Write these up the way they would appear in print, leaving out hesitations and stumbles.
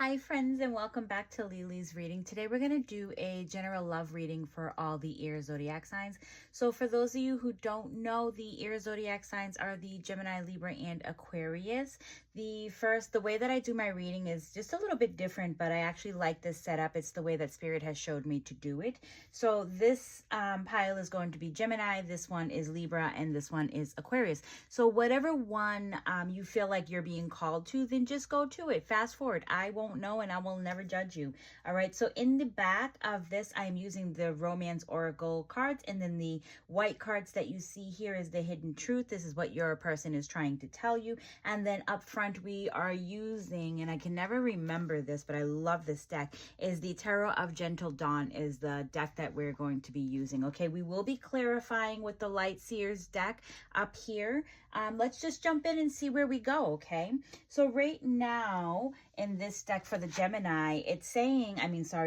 Hi friends, and welcome back to Lily's reading. Today we're going to do a general love reading for all the air zodiac signs. So for those of you who don't know, the air zodiac signs are the Gemini, Libra, and Aquarius. The way that I do my reading is just a little bit different, but I actually like this setup. It's the way that Spirit has showed me to do it. So this pile is going to be Gemini, this one is Libra, and this one is Aquarius. So whatever one you feel like you're being called to, then just go to it. Fast forward. I won't know and I will never judge you. All right. So in the back of this, I'm using the Romance Oracle cards, and then the white cards that you see here is the hidden truth. This is what your person is trying to tell you. And then up front, we are using, and I can never remember this, but I love this deck, is the Tarot of Gentle Dawn is the deck that we're going to be using. Okay. We will be clarifying with the Light Seers deck up here. Let's just jump in and see where we go. Okay. So right now in this deck for the Gemini, it's saying,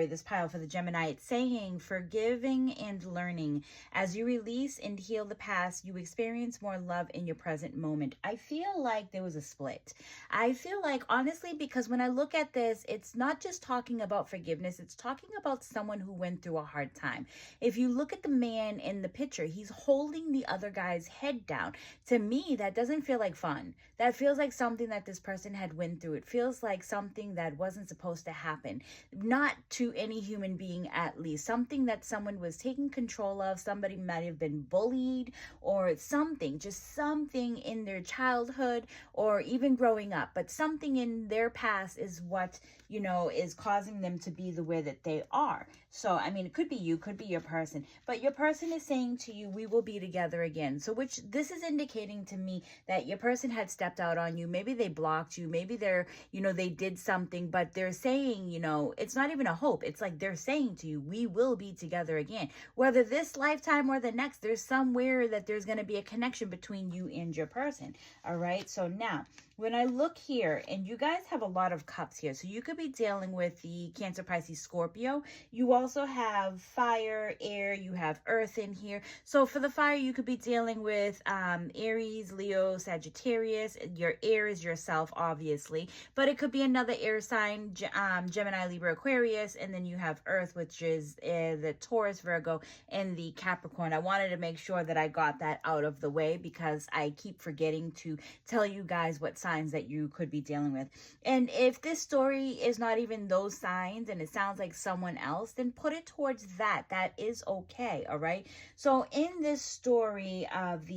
this pile for the Gemini, it's saying forgiving and learning. As you release and heal the past, you experience more love in your present moment. I feel like there was a split. I feel like, honestly, because when I look at this, it's not just talking about forgiveness. It's talking about someone who went through a hard time. If you look at the man in the picture, he's holding the other guy's head down. To me, that doesn't feel like fun. That feels like something that this person had went through. It feels like something that wasn't supposed to happen. Not to any human being, at least. Something that someone was taking control of. Somebody might have been bullied or something. Just something in their childhood or even growing up. But something in their past is what, is causing them to be the way that they are. So, it could be you, could be your person. But your person is saying to you, we will be together again. So this is indicating to me that your person had stepped out on you. Maybe they blocked you. Maybe they did something, but they're saying, it's not even a hope. It's like they're saying to you, we will be together again. Whether this lifetime or the next, there's somewhere that there's going to be a connection between you and your person. All right. So now when I look here, and you guys have a lot of cups here, so you could be dealing with the Cancer, Pisces, Scorpio. You also have fire, air, you have earth in here. So for the fire, you could be dealing with Aries, Leo, Sagittarius. Your air is yourself, obviously, but it could be another air sign, Gemini, Libra, Aquarius, and then you have earth, which is the Taurus, Virgo, and the Capricorn. I wanted to make sure that I got that out of the way because I keep forgetting to tell you guys what signs that you could be dealing with. And if this story is not even those signs and it sounds like someone else, then put it towards that. That is okay. All right. So in this story of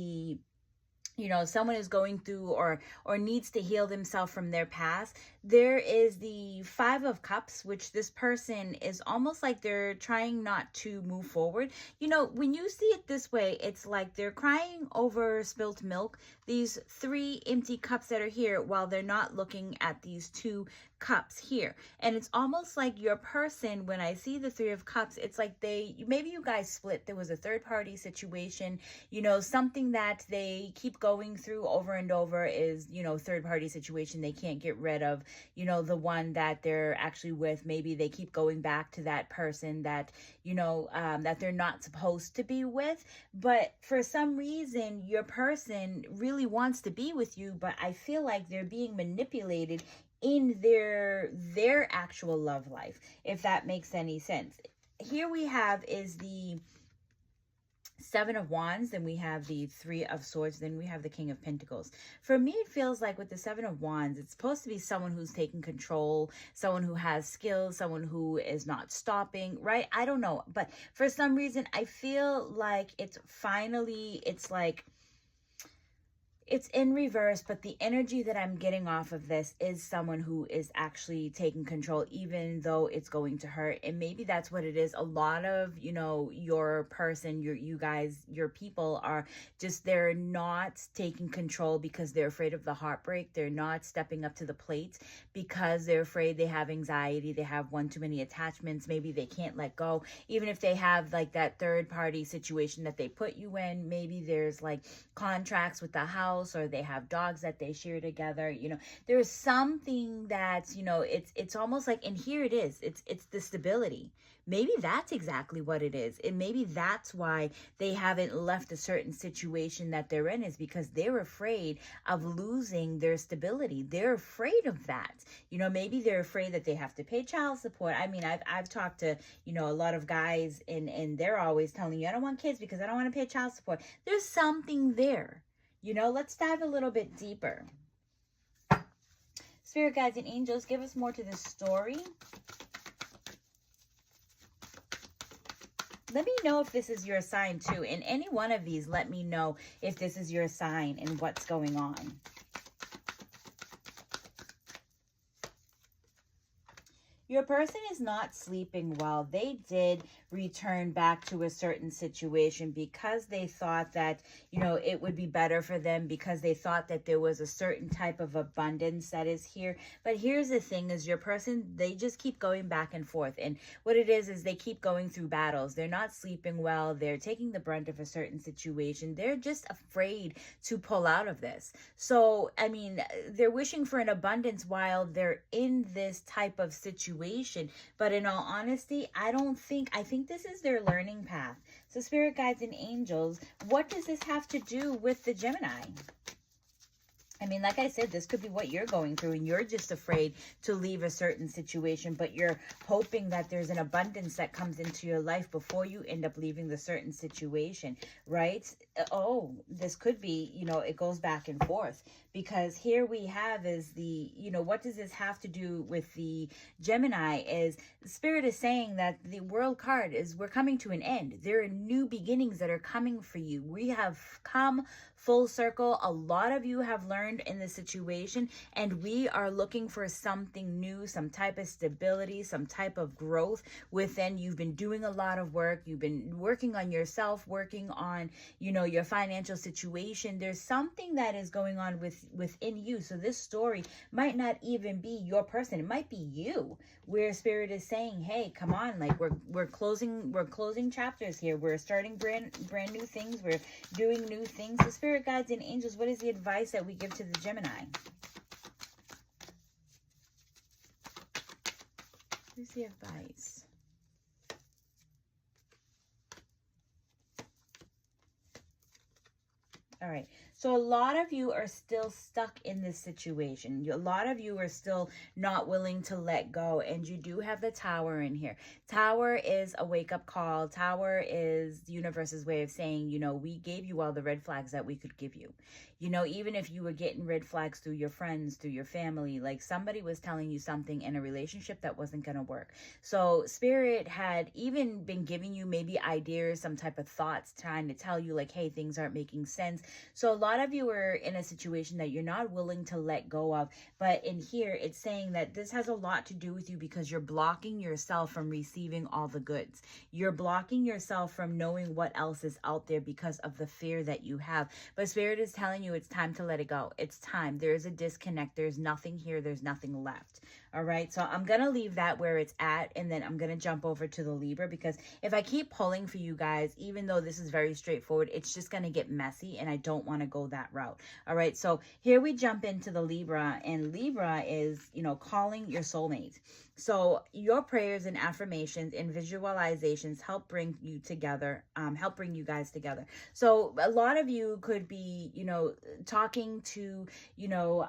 someone is going through or needs to heal themselves from their past, there is the Five of Cups, which this person is almost like they're trying not to move forward. When you see it this way, it's like they're crying over spilt milk. These three empty cups that are here while they're not looking at these two cups here. And it's almost like your person, when I see the Three of Cups, it's like maybe you guys split. There was a third party situation, something that they keep going through over and over is, third party situation. They can't get rid of, the one that they're actually with. Maybe they keep going back to that person that, that they're not supposed to be with. But for some reason, your person really wants to be with you, but I feel like they're being manipulated in their actual love life, if that makes any sense. Here we have is the Seven of Wands, then we have the Three of Swords, then we have the King of Pentacles. For me, it feels like with the Seven of Wands, it's supposed to be someone who's taking control, someone who has skills, someone who is not stopping, right? I don't know. But for some reason, I feel like it's like it's in reverse, but the energy that I'm getting off of this is someone who is actually taking control, even though it's going to hurt. And maybe that's what it is. A lot of, your person, you guys, your people are just, they're not taking control because they're afraid of the heartbreak. They're not stepping up to the plate because they're afraid. They have anxiety. They have one too many attachments. Maybe they can't let go. Even if they have like that third party situation that they put you in, maybe there's like contracts with the house, house, or they have dogs that they share together. You know, there's something that's, you know, it's almost like, and here it is, it's the stability. Maybe that's exactly what it is. And maybe that's why they haven't left a certain situation that they're in, is because they're afraid of losing their stability. They're afraid of that. You know, maybe they're afraid that they have to pay child support. I mean, I've talked to, you know, a lot of guys, and they're always telling you, I don't want kids because I don't want to pay child support. There's something there. You know, let's dive a little bit deeper. Spirit guides and angels, give us more to this story. Let me know if this is your sign too. In any one of these, let me know if this is your sign and what's going on. Your person is not sleeping well. They did return back to a certain situation because they thought that, you know, it would be better for them, because they thought that there was a certain type of abundance that is here. But here's the thing, is your person, they just keep going back and forth. And what it is they keep going through battles. They're not sleeping well. They're taking the brunt of a certain situation. They're just afraid to pull out of this. So, I mean, they're wishing for an abundance while they're in this type of situation. But in all honesty, I think this is their learning path. So spirit guides and angels, what does this have to do with the Gemini? I mean, like I said, this could be what you're going through, and you're just afraid to leave a certain situation, but you're hoping that there's an abundance that comes into your life before you end up leaving the certain situation, right? Oh, this could be, you know, it goes back and forth, because here we have is the, you know, what does this have to do with the Gemini? Is the Spirit is saying that the World card is, we're coming to an end. There are new beginnings that are coming for you. We have come full circle. A lot of you have learned in this situation, and we are looking for something new, some type of stability, some type of growth within. You've been doing a lot of work. You've been working on yourself, working on, you know, your financial situation. There's something that is going on within you. So this story might not even be your person. It might be you, where Spirit is saying, hey, come on, like we're closing chapters here. We're starting brand new things. We're doing new things. The Spirit guides and angels, what is the advice that we give to the Gemini? What is the advice? All right. So a lot of you are still stuck in this situation. A lot of you are still not willing to let go. And you do have the Tower in here. Tower is a wake-up call. Tower is the universe's way of saying, you know, we gave you all the red flags that we could give you. You know, even if you were getting red flags through your friends, through your family, like somebody was telling you something in a relationship that wasn't going to work. So Spirit had even been giving you maybe ideas, some type of thoughts, trying to tell you like, hey, things aren't making sense. So a lot of you are in a situation that you're not willing to let go of. But in here, it's saying that this has a lot to do with you because you're blocking yourself from receiving all the goods. You're blocking yourself from knowing what else is out there because of the fear that you have. But Spirit is telling you it's time to let it go. It's time. There is a disconnect. There's nothing here. There's nothing left. All right. So I'm going to leave that where it's at. And then I'm going to jump over to the Libra, because if I keep pulling for you guys, even though this is very straightforward, it's just going to get messy. And I don't want to go that route. All right. So here we jump into the Libra, and Libra is, you know, calling your soulmate. So your prayers and affirmations and visualizations help bring you together, help bring you guys together. So a lot of you could be, you know, talking to, you know,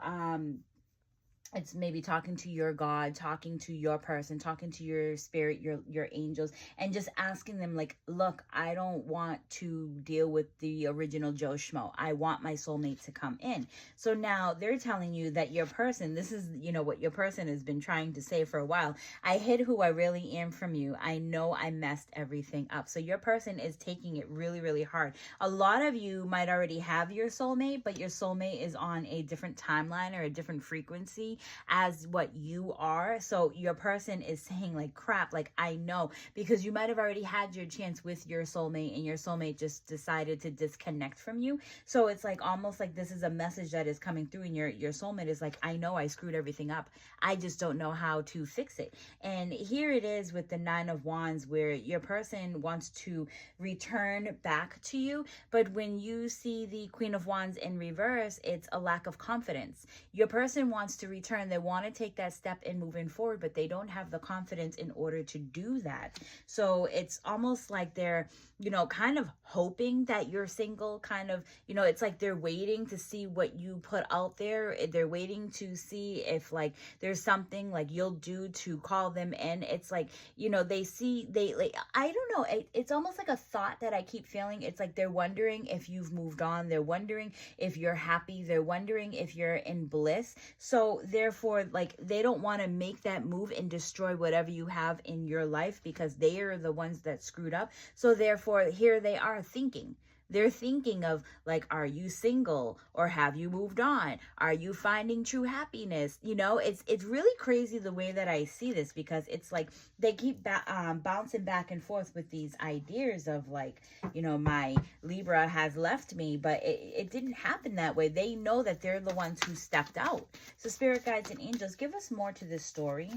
it's maybe talking to your God, talking to your person, talking to your spirit, your angels, and just asking them like, look, I don't want to deal with the original Joe Schmo. I want my soulmate to come in. So now they're telling you that your person, this is, you know, what your person has been trying to say for a while. I hid who I really am from you. I know I messed everything up. So your person is taking it really, really hard. A lot of you might already have your soulmate, but your soulmate is on a different timeline or a different frequency. as what you are. So your person is saying like, crap, like I know, because you might have already had your chance with your soulmate and your soulmate just decided to disconnect from you. So it's like almost like this is a message that is coming through, and your soulmate is like, I know I screwed everything up. I just don't know how to fix it. And here it is with the Nine of Wands, where your person wants to return back to you. But when you see the Queen of Wands in reverse, it's a lack of confidence. Your person wants to return. They want to take that step in moving forward, but they don't have the confidence in order to do that. So it's almost like they're, kind of hoping that you're single, kind of, it's like they're waiting to see what you put out there. They're waiting to see if like there's something like you'll do to call them in. It's like, they like, I don't know. It's almost like a thought that I keep feeling. It's like they're wondering if you've moved on. They're wondering if you're happy. They're wondering if you're in bliss. So therefore, like, they don't want to make that move and destroy whatever you have in your life, because they are the ones that screwed up. So therefore, here they are thinking. They're thinking of like, are you single, or have you moved on? Are you finding true happiness? It's really crazy the way that I see this, because it's like they keep bouncing back and forth with these ideas of like, my Libra has left me, but it didn't happen that way. They know that they're the ones who stepped out. So spirit guides and angels, give us more to this story.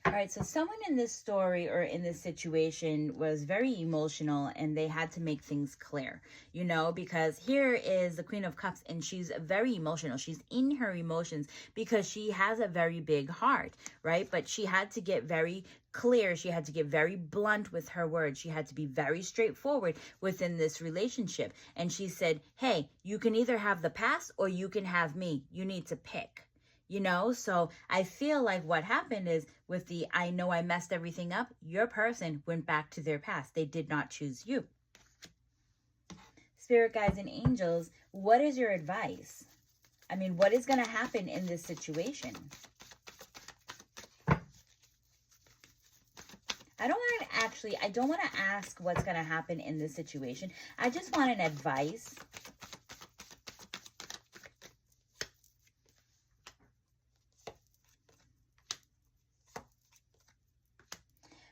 All right, so someone in this story or in this situation was very emotional, and they had to make things clear, because here is the Queen of Cups, and she's very emotional. She's in her emotions because she has a very big heart, right? But she had to get very clear. She had to get very blunt with her words. She had to be very straightforward within this relationship. And she said, hey, you can either have the past or you can have me. You need to pick. So I feel like what happened is with the, I know I messed everything up, your person went back to their past. They did not choose you. Spirit guides and angels, what is your advice? I mean, what is going to happen in this situation? I don't want to ask what's going to happen in this situation. I just want an advice.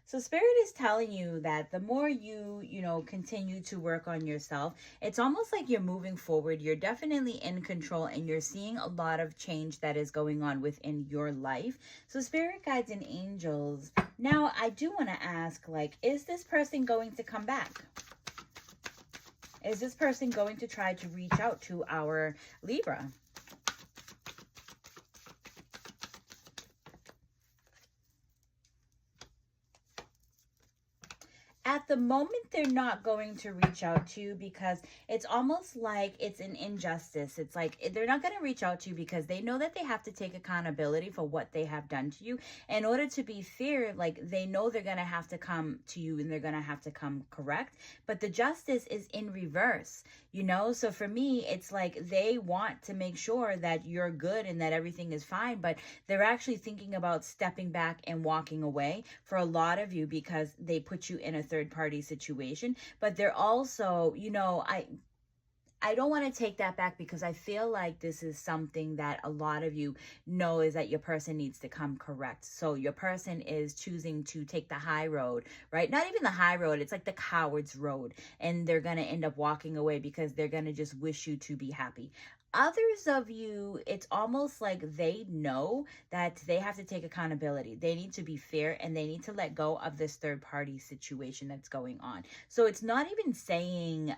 So Spirit is telling you that the more you continue to work on yourself, it's almost like you're moving forward. You're definitely in control, and you're seeing a lot of change that is going on within your life. So Spirit guides and angels. Now, I do want to ask, like, is this person going to come back? Is this person going to try to reach out to our Libra? At the moment, they're not going to reach out to you, because it's almost like it's an injustice. It's like they're not going to reach out to you because they know that they have to take accountability for what they have done to you. In order to be fair, like, they know they're going to have to come to you, and they're going to have to come correct. But the justice is in reverse, So for me, it's like they want to make sure that you're good and that everything is fine, but they're actually thinking about stepping back and walking away for a lot of you, because they put you in a third-party situation. But they're also, I don't want to take that back, because I feel like this is something that a lot of you know, is that your person needs to come correct. So your person is choosing to take the high road, right? Not even the high road. It's like the coward's road. And they're going to end up walking away because they're going to just wish you to be happy. Others of you, it's almost like they know that they have to take accountability. They need to be fair, and they need to let go of this third-party situation that's going on. So it's not even saying,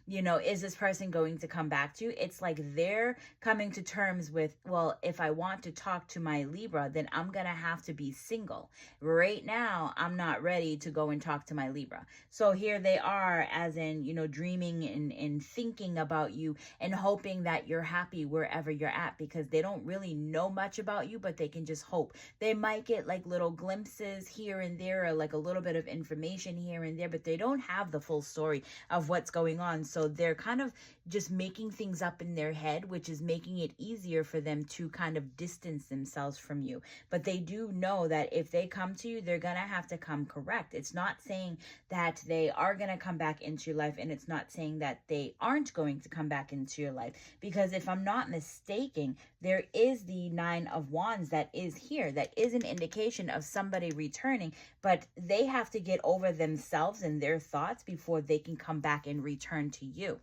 is this person going to come back to you? It's like they're coming to terms with, well, if I want to talk to my Libra, then I'm going to have to be single. Right now, I'm not ready to go and talk to my Libra. So here they are, as in, dreaming and thinking about you and hoping saying that you're happy wherever you're at, because they don't really know much about you, but they can just hope. They might get like little glimpses here and there, or like a little bit of information here and there, but they don't have the full story of what's going on. So they're kind of just making things up in their head, which is making it easier for them to kind of distance themselves from you. But they do know that if they come to you, they're gonna have to come correct. It's not saying that they are gonna come back into your life, and it's not saying that they aren't going to come back into your life, because if I'm not mistaken, there is the 9 of Wands that is here. That is an indication of somebody returning, but they have to get over themselves and their thoughts before they can come back and return to you.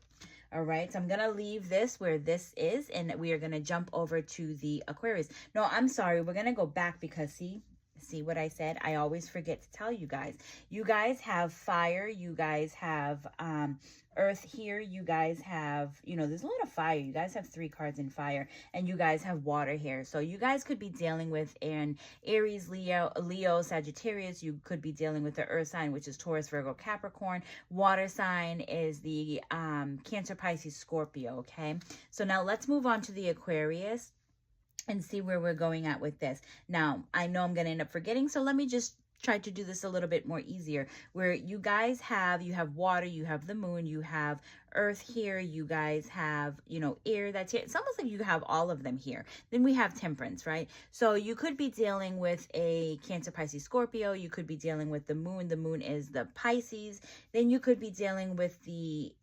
All right, so I'm going to leave this where this is, and we are going to jump over to the Aquarius. No, I'm sorry. We're going to go back because see what I said? I always forget to tell you guys. You guys have fire. You guys have earth here. You guys have, you know, there's a lot of fire. You guys have 3 cards in fire, and you guys have water here. So you guys could be dealing with an Aries, Leo, Sagittarius. You could be dealing with the earth sign, which is Taurus, Virgo, Capricorn. Water sign is the Cancer, Pisces, Scorpio. Okay. So now let's move on to the Aquarius and see where we're going at with this. Now, I know I'm going to end up forgetting, so let me just try to do this a little bit more easier. Where you guys have, you have water, you have the moon, you have earth here, you guys have, you know, air that's here. It's almost like you have all of them here. Then we have temperance, right? So you could be dealing with a Cancer, Pisces, Scorpio. You could be dealing with the moon. The moon is the Pisces. Then you could be dealing with the,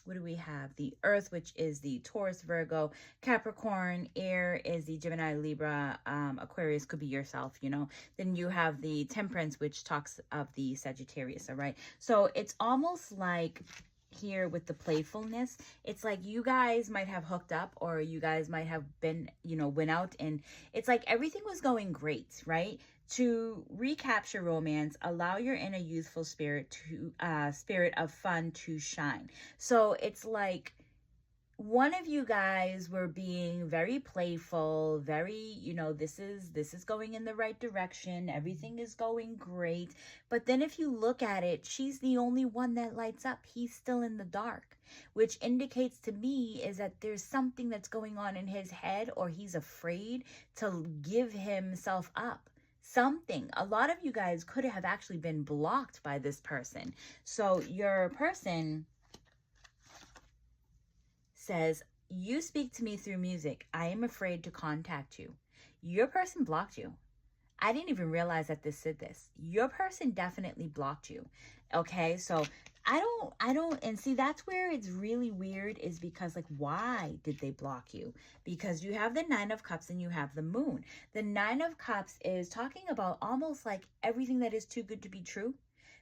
what do we have? The earth, which is the Taurus, Virgo, Capricorn. Air is the Gemini, Libra, Aquarius, could be yourself, you know. Then you have the temperance, which talks of the Sagittarius, all right? So it's almost like here with the playfulness, it's like you guys might have hooked up, or you guys might have been, you know, went out, and it's like everything was going great, right? To recapture romance, allow your inner youthful spirit to spirit of fun to shine. So it's like one of you guys were being very playful, very, you know, this is going in the right direction, everything is going great. But then if you look at it, she's the only one that lights up. He's still in the dark, which indicates to me is that there's something that's going on in his head, or he's afraid to give himself up. Something. A lot of you guys could have actually been blocked by this person. So your person says, you speak to me through music. I am afraid to contact you. Your person blocked you. I didn't even realize that this said this. Your person definitely blocked you. Okay, so I don't, and see, that's where it's really weird, is because, like, why did they block you? Because you have the 9 of Cups and you have the moon. The 9 of Cups is talking about almost like everything that is too good to be true.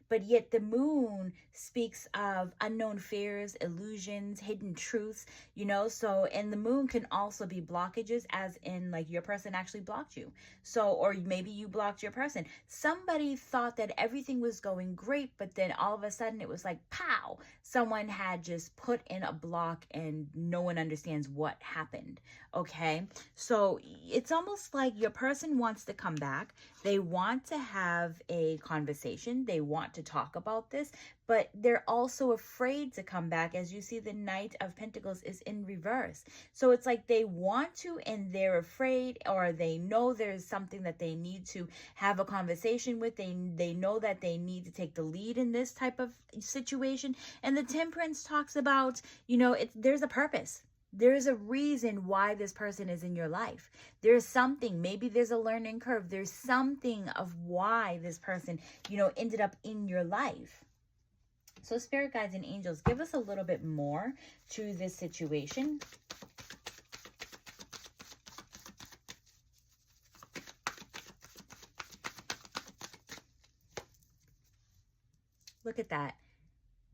But yet the moon speaks of unknown fears, illusions, hidden truths, you know. So, and the moon can also be blockages, as in like your person actually blocked you. So, or maybe you blocked your person. Somebody thought that everything was going great, but then all of a sudden it was like, pow, someone had just put in a block and no one understands what happened. Okay. So it's almost like your person wants to come back. They want to have a conversation. They want to talk about this, but they're also afraid to come back. As you see, the Knight of Pentacles is in reverse. So it's like they want to, and they're afraid, or they know there's something that they need to have a conversation with. They know that they need to take the lead in this type of situation. And the Temperance talks about, you know, there's a purpose. There's a reason why this person is in your life. There's something, maybe there's a learning curve. There's something of why this person, you know, ended up in your life. So spirit guides and angels, give us a little bit more to this situation. Look at that.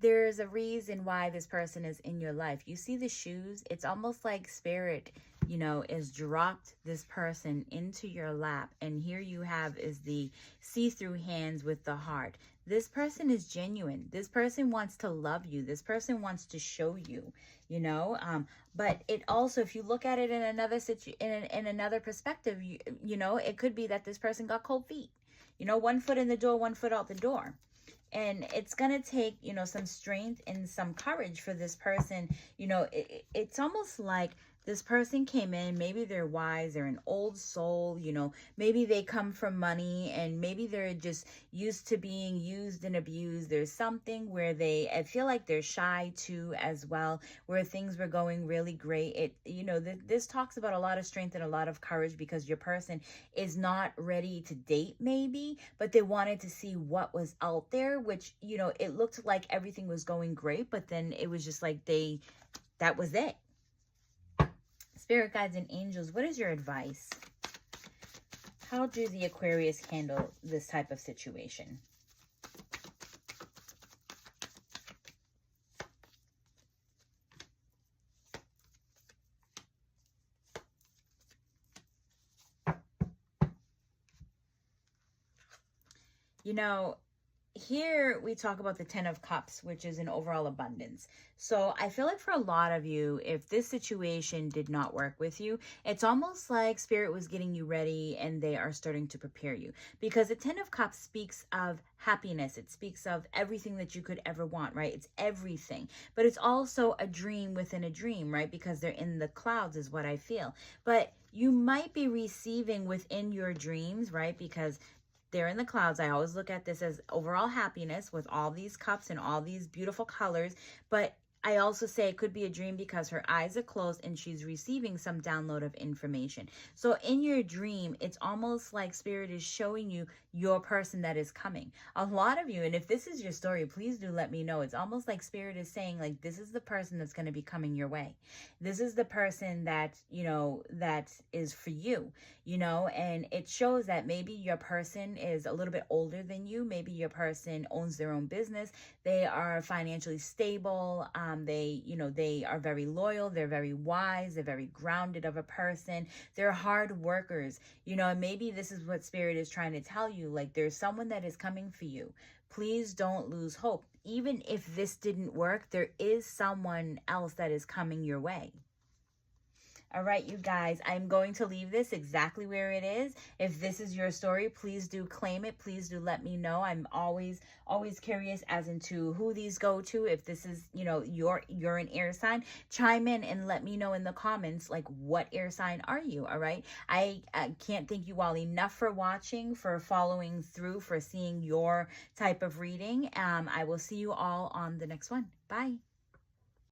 There's a reason why this person is in your life. You see the shoes? It's almost like spirit, you know, is dropped this person into your lap. And here you have is the see-through hands with the heart. This person is genuine. This person wants to love you. This person wants to show you, you know. But it also, if you look at it in another in another perspective, you know, it could be that this person got cold feet. You know, one foot in the door, one foot out the door. And it's going to take, you know, some strength and some courage for this person. You know, it's almost like this person came in, maybe they're wise, they're an old soul, you know, maybe they come from money and maybe they're just used to being used and abused. There's something where I feel like they're shy too as well, where things were going really great. You know, this talks about a lot of strength and a lot of courage because your person is not ready to date maybe, but they wanted to see what was out there, which, you know, it looked like everything was going great, but then it was just like that was it. Spirit guides and angels, what is your advice? How do the Aquarius handle this type of situation? You know, here we talk about the 10 of Cups, which is an overall abundance. So I feel like for a lot of you, if this situation did not work with you, it's almost like Spirit was getting you ready and they are starting to prepare you, because the 10 of Cups speaks of happiness. It speaks of everything that you could ever want, right? It's everything, but it's also a dream within a dream, right? Because they're in the clouds is what I feel. But you might be receiving within your dreams, right? Because they're in the clouds. I always look at this as overall happiness with all these cups and all these beautiful colors. But I also say it could be a dream because her eyes are closed and she's receiving some download of information. So in your dream, it's almost like Spirit is showing you your person that is coming. A lot of you, and if this is your story, please do let me know. It's almost like Spirit is saying, like, this is the person that's going to be coming your way. This is the person that, you know, that is for you, you know, and it shows that maybe your person is a little bit older than you. Maybe your person owns their own business. They are financially stable. They, you know, they are very loyal. They're very wise. They're very grounded of a person. They're hard workers, you know, and maybe this is what Spirit is trying to tell you. Like, there's someone that is coming for you. Please don't lose hope. Even if this didn't work, there is someone else that is coming your way. All right, you guys, I'm going to leave this exactly where it is. If this is your story, please do claim it. Please do let me know. I'm always curious as into who these go to. If this is, you know, you're an air sign, chime in and let me know in the comments, like, what air sign are you? All right. I can't thank you all enough for watching, for following through, for seeing your type of reading. I will see you all on the next one. Bye.